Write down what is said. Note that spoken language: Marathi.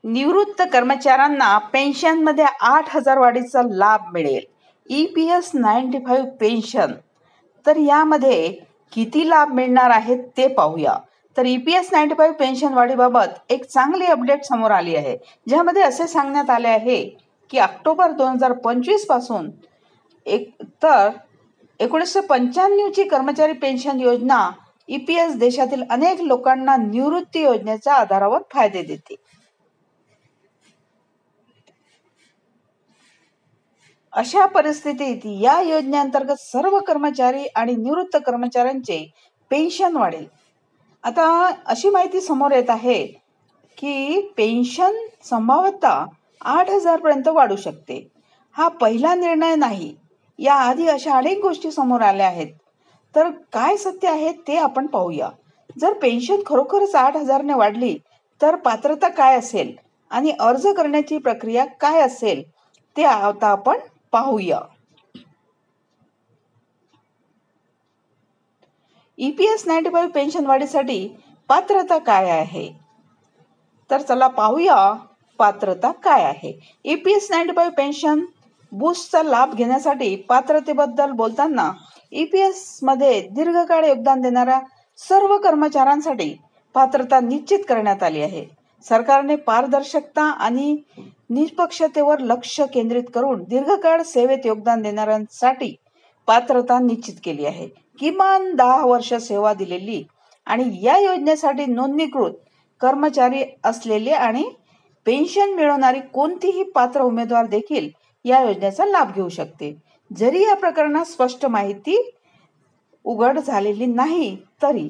निवृत्त कर्मचाऱ्यांना पेन्शनमध्ये 8,000 वाढीचा लाभ मिळेल. EPS 95 pension. तर यामध्ये किती लाभ मिळणार आहेत ते पाहूया. तर EPS 95 पेन्शन वाढीबाबत एक चांगली अपडेट समोर आली आहे, ज्यामध्ये असे सांगण्यात आले आहे की ऑक्टोबर 2025 पासून तर 1995 ची कर्मचारी पेन्शन योजना EPS देशातील अनेक लोकांना निवृत्ती योजनेच्या आधारावर फायदे देते. अशा परिस्थितीत या योजनेअंतर्गत सर्व कर्मचारी आणि निवृत्त कर्मचाऱ्यांचे पेन्शन वाढेल. आता अशी माहिती समोर येत आहे की पेन्शन संभाव्यतः 8,000 पर्यंत वाढू शकते. हा पहिला निर्णय नाही, याआधी अशा अनेक गोष्टी समोर आल्या आहेत. तर काय सत्य आहे ते आपण पाहूया. जर पेन्शन खरोखरच 8,000 ने वाढली तर पात्रता काय असेल आणि अर्ज करण्याची प्रक्रिया काय असेल ते आता आपण पाहूया. EPS 95 पेन्शन वाढीसाठी पात्रता काय आहे? तर चला पाहूया पात्रता काय आहे. EPS 95 पेन्शन बूस्टचा लाभ घेण्यासाठी पात्रतेबद्दल बोलताना EPS मध्ये दीर्घकाळ योगदान देणाऱ्या सर्व कर्मचाऱ्यांसाठी पात्रता निश्चित करण्यात आली आहे. सरकारने पारदर्शकता आणि निष्पक्षतेवर लक्ष केंद्रित करून दीर्घकाळ सेवेत योगदान देणाऱ्यांसाठी पात्रता निश्चित केली आहे. किमान 10 वर्ष सेवा दिलेली आणि या योजनेसाठी नोंदणीकृत कर्मचारी असलेले आणि पेन्शन मिळवणारी कोणतीही पात्र उमेदवार देखील या योजनेचा लाभ घेऊ शकते. जरी या प्रकरणात स्पष्ट माहिती उघड झालेली नाही तरी